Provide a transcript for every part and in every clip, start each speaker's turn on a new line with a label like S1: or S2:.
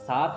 S1: 7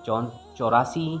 S1: 84,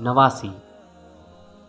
S1: 89,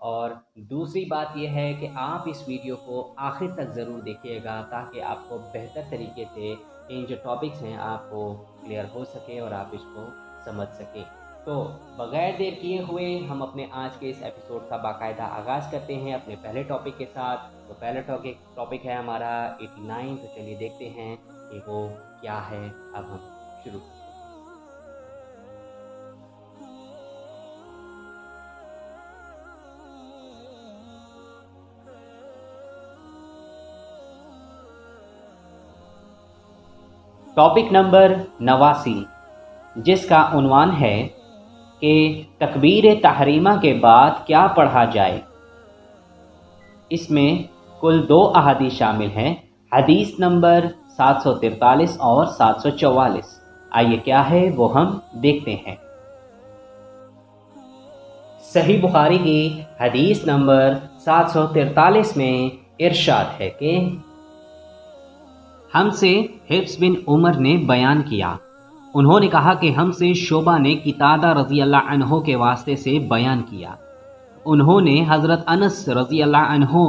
S1: اور دوسری بات یہ ہے کہ آپ اس ویڈیو کو آخر تک ضرور دیکھیے گا تاکہ آپ کو بہتر طریقے سے ان جو ٹاپکس ہیں آپ کو کلیئر ہو سکے اور آپ اس کو سمجھ سکیں۔ تو بغیر دیر کیے ہوئے ہم اپنے آج کے اس ایپیسوڈ کا باقاعدہ آغاز کرتے ہیں اپنے پہلے ٹاپک کے ساتھ۔ تو پہلا ٹاپک ہے ہمارا 89۔ تو چلیے دیکھتے ہیں کہ وہ کیا ہے۔ اب ہم شروع کرتے ہیں۔ ٹاپک نمبر 89، جس کا عنوان ہے کہ تکبیر تحریمہ کے بعد کیا پڑھا جائے۔ اس میں کل 2 احادیث شامل ہیں، حدیث نمبر 743 اور 744۔ آئیے کیا ہے وہ ہم دیکھتے ہیں۔ صحیح بخاری کی حدیث نمبر 743 میں ارشاد ہے کہ ہم سے حفص بن عمر نے بیان کیا، انہوں نے کہا کہ ہم سے شعبہ نے قتادہ رضی اللہ عنہ کے واسطے سے بیان کیا، انہوں نے حضرت انس رضی اللہ عنہ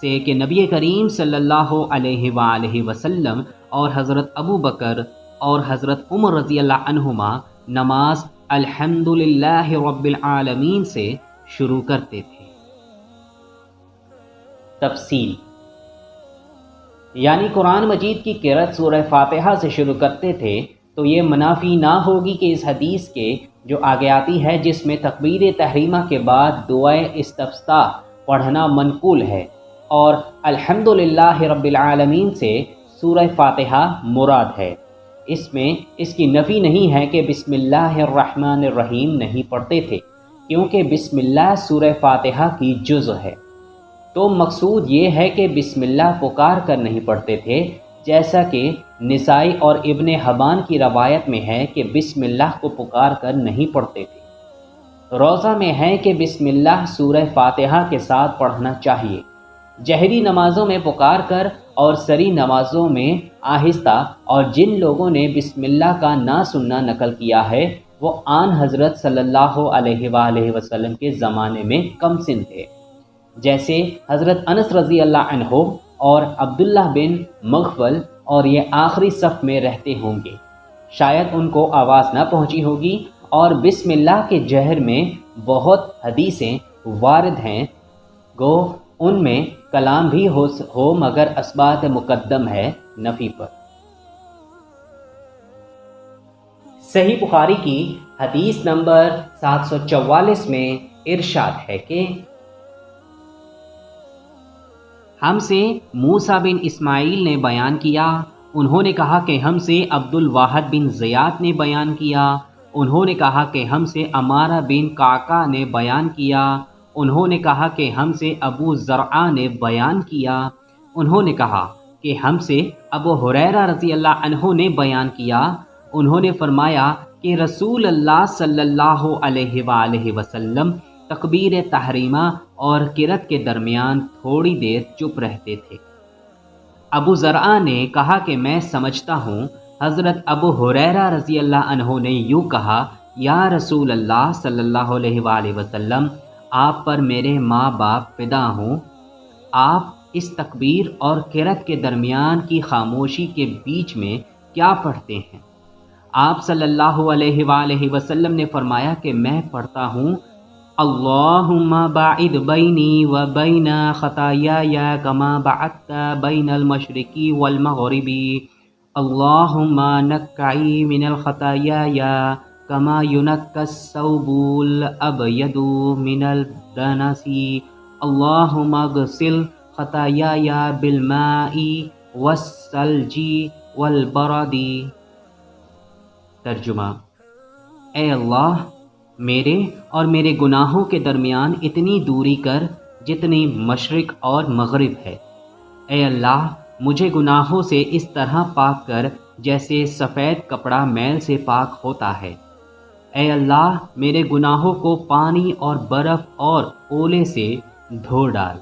S1: سے کہ نبی کریم صلی اللہ علیہ وآلہ وسلم اور حضرت ابو بکر اور حضرت عمر رضی اللہ عنہما نماز الحمدللہ رب العالمین سے شروع کرتے تھے۔ تفصیل، یعنی قرآن مجید کی قرأت سورہ فاتحہ سے شروع کرتے تھے، تو یہ منافی نہ ہوگی کہ اس حدیث کے جو آگے آتی ہے جس میں تکبیر تحریمہ کے بعد دعائے استفتاح پڑھنا منقول ہے اور الحمدللہ رب العالمین سے سورہ فاتحہ مراد ہے، اس میں اس کی نفی نہیں ہے کہ بسم اللہ الرحمن الرحیم نہیں پڑھتے تھے، کیونکہ بسم اللہ سورہ فاتحہ کی جزء ہے۔ تو مقصود یہ ہے کہ بسم اللہ پکار کر نہیں پڑھتے تھے، جیسا کہ نسائی اور ابن حبان کی روایت میں ہے کہ بسم اللہ کو پکار کر نہیں پڑھتے تھے۔ روضہ میں ہے کہ بسم اللہ سورہ فاتحہ کے ساتھ پڑھنا چاہیے۔ جہری نمازوں میں پکار کر اور سری نمازوں میں آہستہ، اور جن لوگوں نے بسم اللہ کا نہ سننا نقل کیا ہے وہ آن حضرت صلی اللہ علیہ وآلہ وسلم کے زمانے میں کم سن تھے، جیسے حضرت انس رضی اللہ عنہ اور عبداللہ بن مغفل، اور یہ آخری صف میں رہتے ہوں گے، شاید ان کو آواز نہ پہنچی ہوگی۔ اور بسم اللہ کے جہر میں بہت حدیثیں وارد ہیں، گو ان میں کلام بھی ہو مگر اثبات مقدم ہے نفی پر۔ صحیح بخاری کی حدیث نمبر 744 میں ارشاد ہے کہ ہم سے موسیٰ بن اسماعیل نے بیان کیا، انہوں نے کہا کہ ہم سے عبد الواحد بن زیاد نے بیان کیا، انہوں نے کہا کہ ہم سے عمارہ بن قعقاع نے بیان کیا، انہوں نے کہا کہ ہم سے ابو زرعہ نے بیان کیا، انہوں نے کہا کہ ہم سے ابو ہریرہ رضی اللہ عنہ نے بیان کیا، انہوں نے فرمایا کہ رسول اللہ صلی اللہ علیہ وآلہ وسلم تکبیر تحریمہ اور قرأت کے درمیان تھوڑی دیر چپ رہتے تھے۔ ابو زرعہ نے کہا کہ میں سمجھتا ہوں حضرت ابو ہریرہ رضی اللہ عنہ نے یوں کہا، یا رسول اللہ صلی اللہ علیہ وآلہ وسلم، آپ پر میرے ماں باپ فدا ہوں، آپ اس تکبیر اور قرأت کے درمیان کی خاموشی کے بیچ میں کیا پڑھتے ہیں؟ آپ صلی اللہ علیہ وآلہ وسلم نے فرمایا کہ میں پڑھتا ہوں، اللہم باعد بینی و بین خطایای کما بعدت بین المشرق والمغرب، اللہم نقعی من الخطایای کما ینقی الثوب الابید من الدنس، اللہم اغسل خطایای بالماء والثلج والبرد۔ ترجمہ، اے اللہ میرے اور میرے گناہوں کے درمیان اتنی دوری کر جتنی مشرق اور مغرب ہے۔ اے اللہ مجھے گناہوں سے اس طرح پاک کر جیسے سفید کپڑا میل سے پاک ہوتا ہے۔ اے اللہ میرے گناہوں کو پانی اور برف اور اولے سے دھو ڈال۔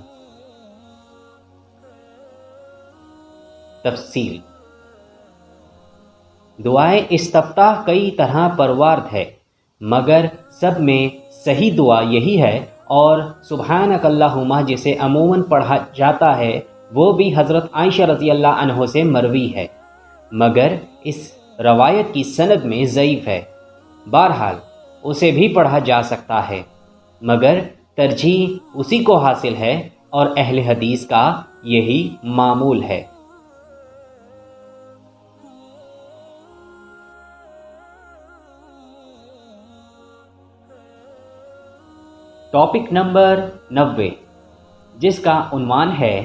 S1: تفصیل، دعائے استفتاح کئی طرح پر وارد ہے، مگر سب میں صحیح دعا یہی ہے، اور سبحانک اللہم جسے عموماً پڑھا جاتا ہے وہ بھی حضرت عائشہ رضی اللہ عنہ سے مروی ہے، مگر اس روایت کی سند میں ضعیف ہے۔ بہرحال اسے بھی پڑھا جا سکتا ہے، مگر ترجیح اسی کو حاصل ہے اور اہل حدیث کا یہی معمول ہے۔ ٹاپک نمبر 90، جس کا عنوان ہے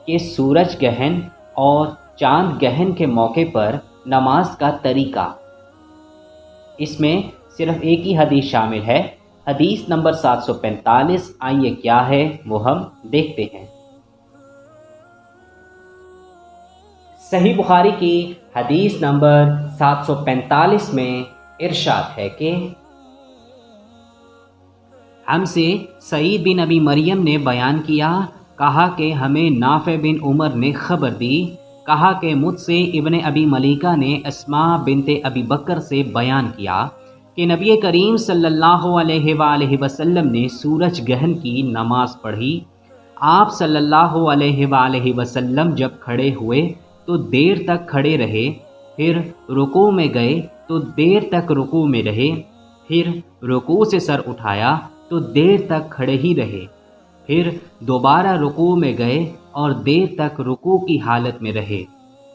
S1: کہ سورج گہن اور چاند گہن کے موقع پر نماز کا طریقہ۔ اس میں صرف ایک ہی حدیث شامل ہے، حدیث نمبر 745۔ آئیے کیا ہے وہ ہم دیکھتے ہیں۔ صحیح بخاری کی حدیث نمبر 745 میں ارشاد ہے کہ ہم سے سعید بن ابی مریم نے بیان کیا، کہا کہ ہمیں نافع بن عمر نے خبر دی، کہا کہ مجھ سے ابن ابی ملیکہ نے اسماء بنت ابی بکر سے بیان کیا کہ نبی کریم صلی اللہ علیہ وآلہ وسلم نے سورج گہن کی نماز پڑھی۔ آپ صلی اللہ علیہ وآلہ وسلم جب کھڑے ہوئے تو دیر تک کھڑے رہے، پھر رکوع میں گئے تو دیر تک رکوع میں رہے، پھر رکوع سے سر اٹھایا تو دیر تک کھڑے ہی رہے، پھر دوبارہ رکوع میں گئے اور دیر تک رکوع کی حالت میں رہے،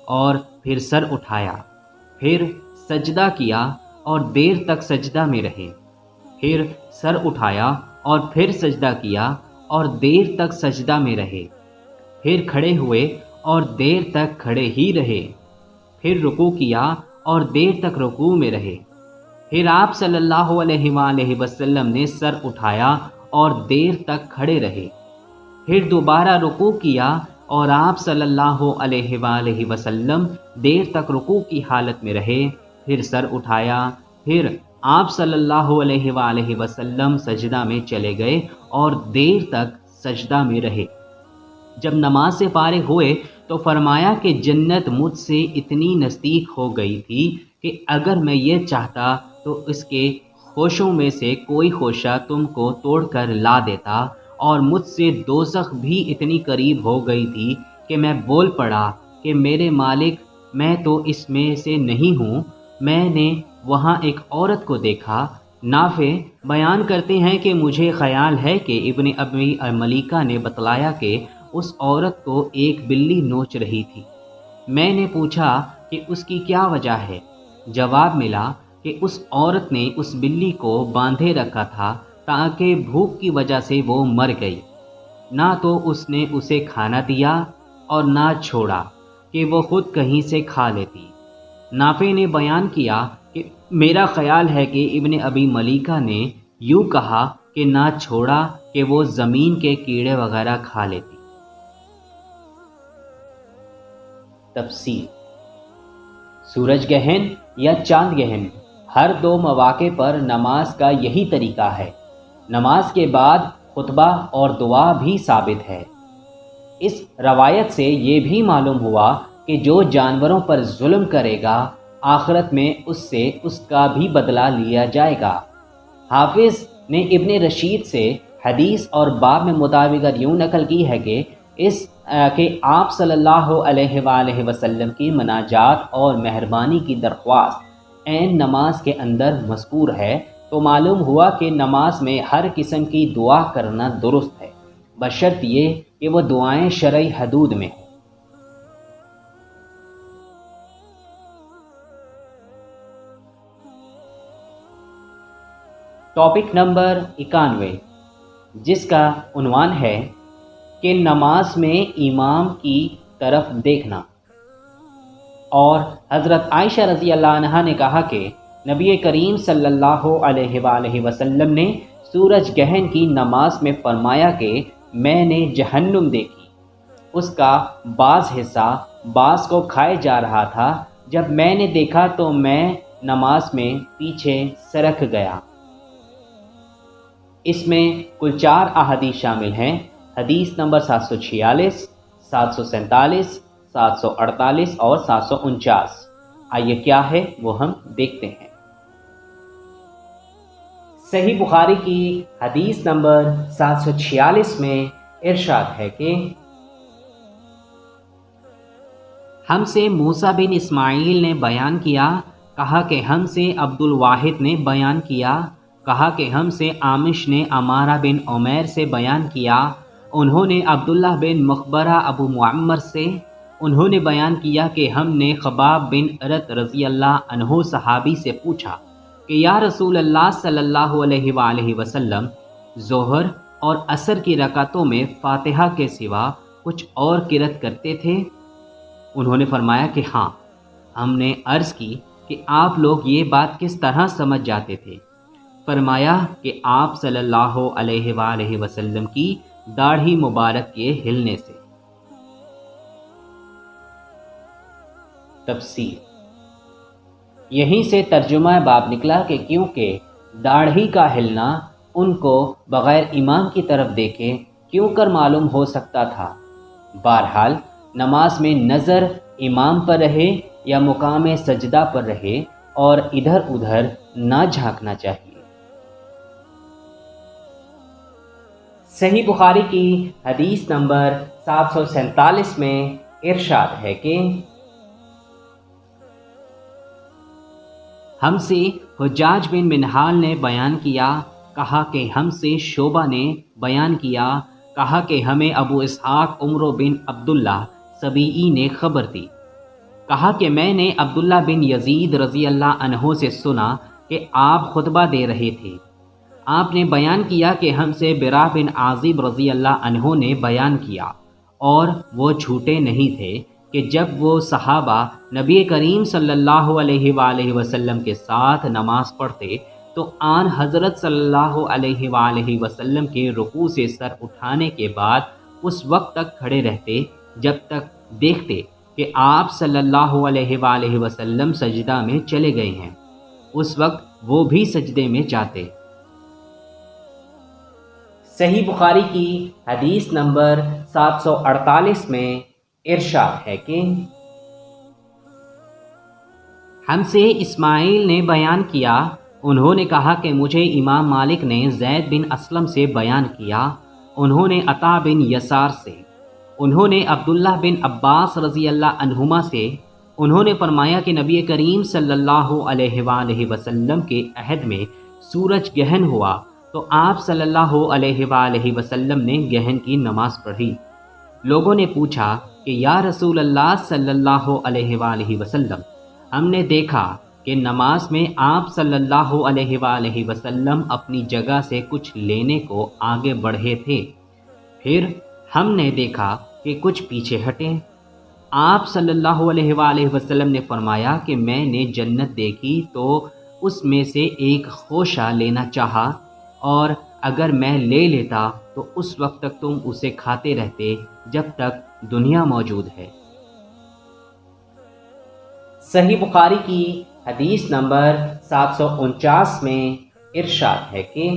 S1: اور پھر سر اٹھایا، پھر سجدہ کیا اور دیر تک سجدہ میں رہے، پھر سر اٹھایا اور پھر سجدہ کیا اور دیر تک سجدہ میں رہے، پھر کھڑے ہوئے اور دیر تک کھڑے ہی رہے، پھر رکوع کیا اور دیر تک رکوع میں رہے، پھر آپ صلی اللہ علیہ وآلہ وسلم نے سر اٹھایا اور دیر تک کھڑے رہے، پھر دوبارہ رکوع کیا اور آپ صلی اللہ علیہ وآلہ وسلم دیر تک رکوع کی حالت میں رہے، پھر سر اٹھایا، پھر آپ صلی اللہ علیہ وآلہ وسلم سجدہ میں چلے گئے اور دیر تک سجدہ میں رہے۔ جب نماز سے فارغ ہوئے تو فرمایا کہ جنت مجھ سے اتنی نزدیک ہو گئی تھی کہ اگر میں یہ چاہتا تو اس کے خوشوں میں سے کوئی خوشہ تم کو توڑ کر لا دیتا، اور مجھ سے دوزخ بھی اتنی قریب ہو گئی تھی کہ میں بول پڑا کہ میرے مالک میں تو اس میں سے نہیں ہوں۔ میں نے وہاں ایک عورت کو دیکھا۔ نافع بیان کرتے ہیں کہ مجھے خیال ہے کہ ابن ابی ملیکہ نے بتلایا کہ اس عورت کو ایک بلی نوچ رہی تھی۔ میں نے پوچھا کہ اس کی کیا وجہ ہے؟ جواب ملا کہ اس عورت نے اس بلی کو باندھے رکھا تھا تاکہ بھوک کی وجہ سے وہ مر گئی، نہ تو اس نے اسے کھانا دیا اور نہ چھوڑا کہ وہ خود کہیں سے کھا لیتی۔ نافع نے بیان کیا کہ میرا خیال ہے کہ ابن ابی ملیکہ نے یوں کہا کہ نہ چھوڑا کہ وہ زمین کے کیڑے وغیرہ کھا لیتی۔ تفصیل: سورج گہن یا چاند گہن، ہر دو مواقع پر نماز کا یہی طریقہ ہے۔ نماز کے بعد خطبہ اور دعا بھی ثابت ہے۔ اس روایت سے یہ بھی معلوم ہوا کہ جو جانوروں پر ظلم کرے گا آخرت میں اس سے اس کا بھی بدلہ لیا جائے گا۔ حافظ نے ابن رشید سے حدیث اور باب میں مطابقت یوں نقل کی ہے کہ آپ صلی اللہ علیہ وآلہ وسلم کی مناجات اور مہربانی کی درخواست عین نماز کے اندر مذکور ہے، تو معلوم ہوا کہ نماز میں ہر قسم کی دعا کرنا درست ہے، بشرط یہ کہ وہ دعائیں شرعی حدود میں ہوں۔ ٹاپک نمبر 91، جس کا عنوان ہے کہ نماز میں امام کی طرف دیکھنا۔ اور حضرت عائشہ رضی اللہ عنہا نے کہا کہ نبی کریم صلی اللہ علیہ وآلہ وسلم نے سورج گہن کی نماز میں فرمایا کہ میں نے جہنم دیکھی، اس کا بعض حصہ بعض کو کھائے جا رہا تھا، جب میں نے دیکھا تو میں نماز میں پیچھے سرک گیا۔ اس میں کل 4 احادیث شامل ہیں، حدیث نمبر 746، 747، 748 اور 749۔ آئیے کیا ہے وہ ہم دیکھتے ہیں۔ صحیح بخاری کی حدیث نمبر 746 میں ارشاد ہے کہ ہم سے موسیٰ بن اسماعیل نے بیان کیا، کہا کہ ہم سے عبد الواحد نے بیان کیا، کہا کہ ہم سے عامش نے عمارہ بن عمیر سے بیان کیا، انہوں نے عبداللہ بن مخبرہ ابو معمر سے، انہوں نے بیان کیا کہ ہم نے خباب بن ارت رضی اللہ عنہ صحابی سے پوچھا کہ یا رسول اللہ صلی اللہ علیہ وآلہ وسلم، ظہر اور عصر کی رکعتوں میں فاتحہ کے سوا کچھ اور قرأت کرتے تھے؟ انہوں نے فرمایا کہ ہاں۔ ہم نے عرض کی کہ آپ لوگ یہ بات کس طرح سمجھ جاتے تھے؟ فرمایا کہ آپ صلی اللہ علیہ وآلہ وسلم کی داڑھی مبارک کے ہلنے سے۔ تفسیر: یہیں سے ترجمہ باب نکلا کہ کیونکہ داڑھی کا ہلنا ان کو بغیر امام کی طرف دیکھے کیوں کر معلوم ہو سکتا تھا۔ بہرحال نماز میں نظر امام پر رہے یا مقام سجدہ پر رہے اور ادھر ادھر نہ جھانکنا چاہیے۔ صحیح بخاری کی حدیث نمبر 747 میں ارشاد ہے کہ ہم سے حجاج بن منہال نے بیان کیا، کہا کہ ہم سے شعبہ نے بیان کیا، کہا کہ ہمیں ابو اسحاق عمرو بن عبداللہ سبیعی نے خبر دی، کہا کہ میں نے عبداللہ بن یزید رضی اللہ عنہ سے سنا کہ آپ خطبہ دے رہے تھے۔ آپ نے بیان کیا کہ ہم سے برا بن عازب رضی اللہ عنہ نے بیان کیا، اور وہ جھوٹے نہیں تھے کہ جب وہ صحابہ نبی کریم صلی اللہ علیہ وآلہ وسلم کے ساتھ نماز پڑھتے تو آن حضرت صلی اللہ علیہ وآلہ وسلم کے رکوع سے سر اٹھانے کے بعد اس وقت تک کھڑے رہتے جب تک دیکھتے کہ آپ صلی اللہ علیہ وآلہ وسلم سجدہ میں چلے گئے ہیں، اس وقت وہ بھی سجدے میں جاتے۔ صحیح بخاری کی حدیث نمبر 748 میں ارشاد ہے کہ ہم سے اسماعیل نے بیان کیا، انہوں نے کہا کہ مجھے امام مالک نے زید بن اسلم سے بیان کیا، انہوں نے عطا بن یسار سے، انہوں نے عبداللہ بن عباس رضی اللہ عنہما سے، انہوں نے فرمایا کہ نبی کریم صلی اللہ علیہ وآلہ وسلم کے عہد میں سورج گہن ہوا تو آپ صلی اللہ علیہ وآلہ وسلم نے گہن کی نماز پڑھی۔ لوگوں نے پوچھا کہ یا رسول اللہ صلی اللہ علیہ وآلہ وسلم، ہم نے دیکھا کہ نماز میں آپ صلی اللہ علیہ وآلہ وسلم اپنی جگہ سے کچھ لینے کو آگے بڑھے تھے، پھر ہم نے دیکھا کہ کچھ پیچھے ہٹے۔ آپ صلی اللہ علیہ وآلہ وسلم نے فرمایا کہ میں نے جنت دیکھی تو اس میں سے ایک خوشہ لینا چاہا، اور اگر میں لے لیتا تو اس وقت تک تم اسے کھاتے رہتے جب تک دنیا موجود ہے۔ صحیح بخاری کی حدیث نمبر 749 میں ارشاد ہے کہ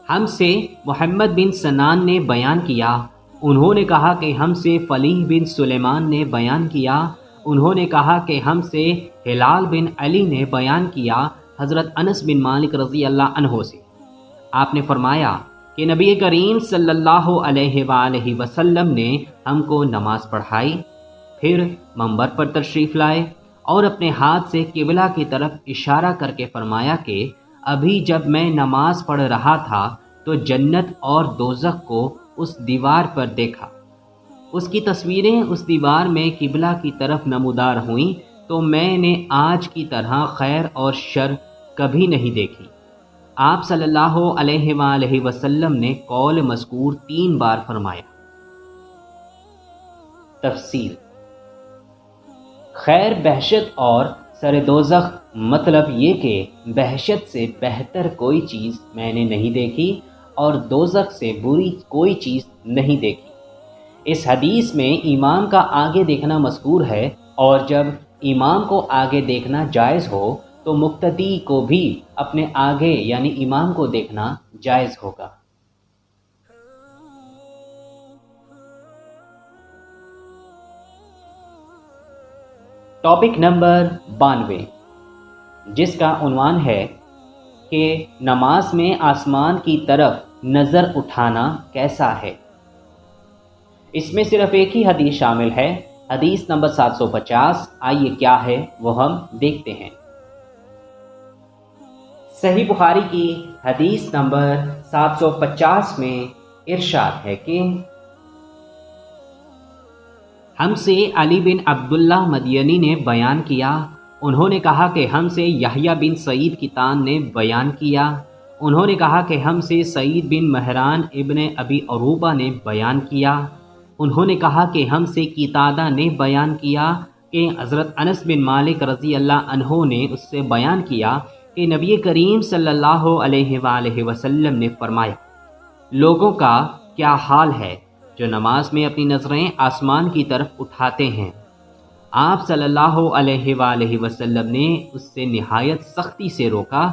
S1: ہم سے محمد بن سنان نے بیان کیا، انہوں نے کہا کہ ہم سے فلیح بن سلیمان نے بیان کیا، انہوں نے کہا کہ ہم سے ہلال بن علی نے بیان کیا حضرت انس بن مالک رضی اللہ عنہ سے۔ آپ نے فرمایا کہ نبی کریم صلی اللہ علیہ وآلہ وسلم نے ہم کو نماز پڑھائی، پھر منبر پر تشریف لائے اور اپنے ہاتھ سے قبلہ کی طرف اشارہ کر کے فرمایا کہ ابھی جب میں نماز پڑھ رہا تھا تو جنت اور دوزخ کو اس دیوار پر دیکھا، اس کی تصویریں اس دیوار میں قبلہ کی طرف نمودار ہوئیں تو میں نے آج کی طرح خیر اور شر کبھی نہیں دیکھی۔ آپ صلی اللہ علیہ وآلہ وسلم نے قول مذکور 3 بار فرمایا۔ تفسیر: خیر، بہشت اور سر دوزخ، مطلب یہ کہ بہشت سے بہتر کوئی چیز میں نے نہیں دیکھی اور دوزخ سے بری کوئی چیز نہیں دیکھی۔ اس حدیث میں امام کا آگے دیکھنا مذکور ہے، اور جب امام کو آگے دیکھنا جائز ہو تو مقتدی کو بھی اپنے آگے یعنی امام کو دیکھنا جائز ہوگا۔ ٹاپک نمبر 92، جس کا عنوان ہے کہ نماز میں آسمان کی طرف نظر اٹھانا کیسا ہے۔ اس میں صرف ایک ہی حدیث شامل ہے، حدیث نمبر 750۔ آئیے کیا ہے وہ ہم دیکھتے ہیں۔ صحیح بخاری کی حدیث نمبر 750 میں ارشاد ہے کہ ہم سے علی بن عبداللہ مدینی نے بیان کیا، انہوں نے کہا کہ ہم سے یحییٰ بن سعید کتان نے بیان کیا، انہوں نے کہا کہ ہم سے سعید بن مہران ابن ابی عروبہ نے بیان کیا، انہوں نے کہا کہ ہم سے قتادہ نے بیان کیا کہ حضرت انس بن مالک رضی اللہ عنہ نے اس سے بیان کیا کہ نبی کریم صلی اللہ علیہ وآلہ وسلم نے فرمایا، لوگوں کا کیا حال ہے جو نماز میں اپنی نظریں آسمان کی طرف اٹھاتے ہیں۔ آپ صلی اللہ علیہ وآلہ وسلم نے اس سے نہایت سختی سے روکا،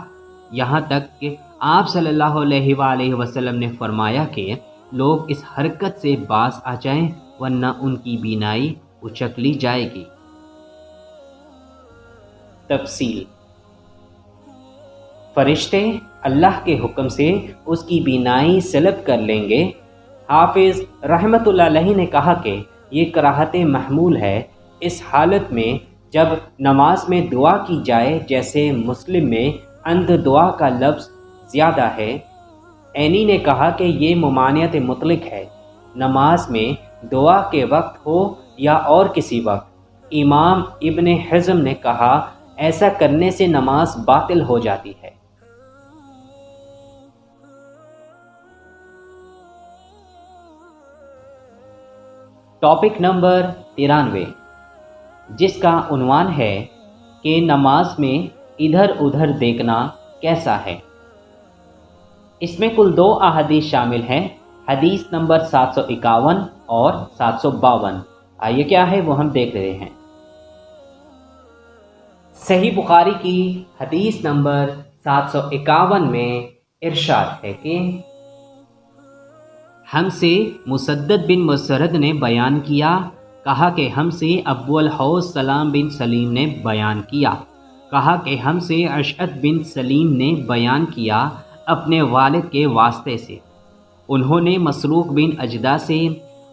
S1: یہاں تک کہ آپ صلی اللہ علیہ وآلہ وسلم نے فرمایا کہ لوگ اس حرکت سے باز آ جائیں ورنہ ان کی بینائی اچک لی جائے گی۔ تفصیل: فرشتے اللہ کے حکم سے اس کی بینائی سلب کر لیں گے۔ حافظ رحمۃ اللہ علیہ نے کہا کہ یہ کراہت محمول ہے اس حالت میں جب نماز میں دعا کی جائے، جیسے مسلم میں اندھ دعا کا لفظ زیادہ ہے۔ عینی نے کہا کہ یہ ممانعت مطلق ہے، نماز میں دعا کے وقت ہو یا اور کسی وقت۔ امام ابن حزم نے کہا ایسا کرنے سے نماز باطل ہو جاتی ہے۔ ٹاپک نمبر 93، جس کا عنوان ہے کہ نماز میں ادھر ادھر دیکھنا کیسا ہے۔ اس میں کل 2 احادیث شامل ہیں، حدیث نمبر 751 اور 752۔ آئیے کیا ہے وہ ہم دیکھ رہے ہیں۔ صحیح بخاری کی حدیث نمبر 751 میں ارشاد ہے کہ ہم سے مسدد بن مسرد نے بیان کیا، کہا کہ ہم سے ابو الحوض سلام بن سلیم نے بیان کیا، کہا کہ ہم سے اشعث بن سلیم نے بیان کیا اپنے والد کے واسطے سے، انہوں نے مسروق بن اجدع سے،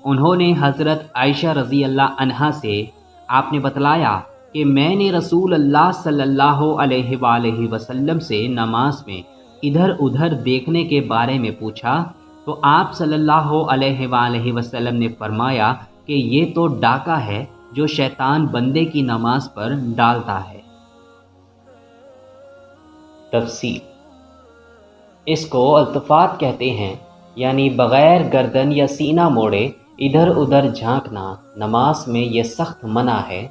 S1: انہوں نے حضرت عائشہ رضی اللہ عنہا سے، آپ نے بتلایا کہ میں نے رسول اللہ صلی اللہ علیہ وآلہ وسلم سے نماز میں ادھر ادھر دیکھنے کے بارے میں پوچھا تو آپ صلی اللہ علیہ وآلہ وسلم نے فرمایا کہ یہ تو ڈاکہ ہے جو شیطان بندے کی نماز پر ڈالتا ہے۔ تفصیل: اس کو التفات کہتے ہیں، یعنی بغیر گردن یا سینہ موڑے ادھر ادھر جھانکنا نماز میں یہ سخت منع ہے۔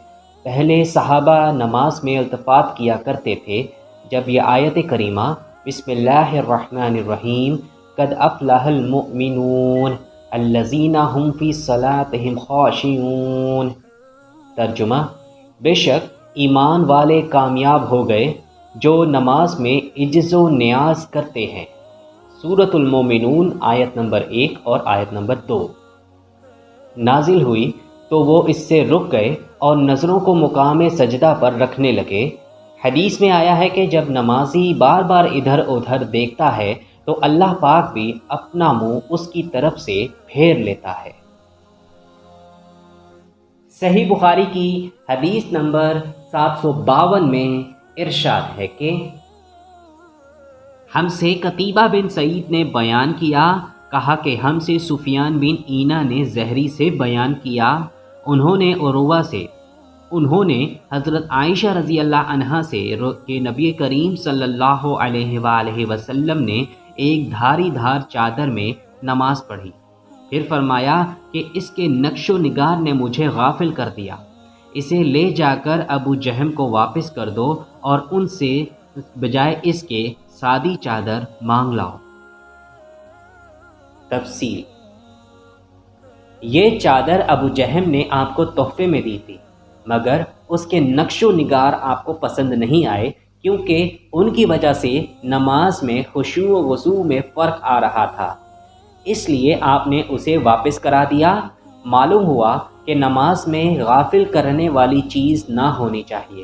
S1: پہلے صحابہ نماز میں التفات کیا کرتے تھے۔ جب یہ آیت کریمہ بسم اللہ الرحمن الرحیم قد افلح المؤمنون الذین هم فی صلاتهم خاشعون، ترجمہ: بے شک ایمان والے کامیاب ہو گئے جو نماز میں عجز و نیاز کرتے ہیں۔ سورۃ المومنون آیت نمبر 1 اور آیت نمبر 2 نازل ہوئی تو وہ اس سے رک گئے اور نظروں کو مقام سجدہ پر رکھنے لگے۔ حدیث میں آیا ہے کہ جب نمازی بار بار ادھر ادھر دیکھتا ہے تو اللہ پاک بھی اپنا منہ اس کی طرف سے پھیر لیتا ہے۔ صحیح بخاری کی حدیث نمبر 752 میں ارشاد ہے کہ ہم سے قتیبہ بن سعید نے بیان کیا، کہا کہ ہم سے سفیان بن عینہ نے زہری سے بیان کیا، انہوں نے عروہ سے، انہوں نے حضرت عائشہ رضی اللہ عنہا سے کہ نبی کریم صلی اللہ علیہ وآلہ وسلم نے ایک دھاری دھار چادر میں نماز پڑھی، پھر فرمایا کہ اس کے نقش و نگار نے مجھے غافل کر دیا، اسے لے جا کر ابو جہم کو واپس کر دو اور ان سے بجائے اس کے سادی چادر مانگ لاؤ۔ تفصیل: یہ چادر ابو جہم نے آپ کو تحفے میں دی تھی، مگر اس کے نقش و نگار آپ کو پسند نہیں آئے، کیونکہ ان کی وجہ سے نماز میں خشوع و وضو میں فرق آ رہا تھا، اس لیے آپ نے اسے واپس کرا دیا۔ معلوم ہوا کہ نماز میں غافل کرنے والی چیز نہ ہونی چاہیے۔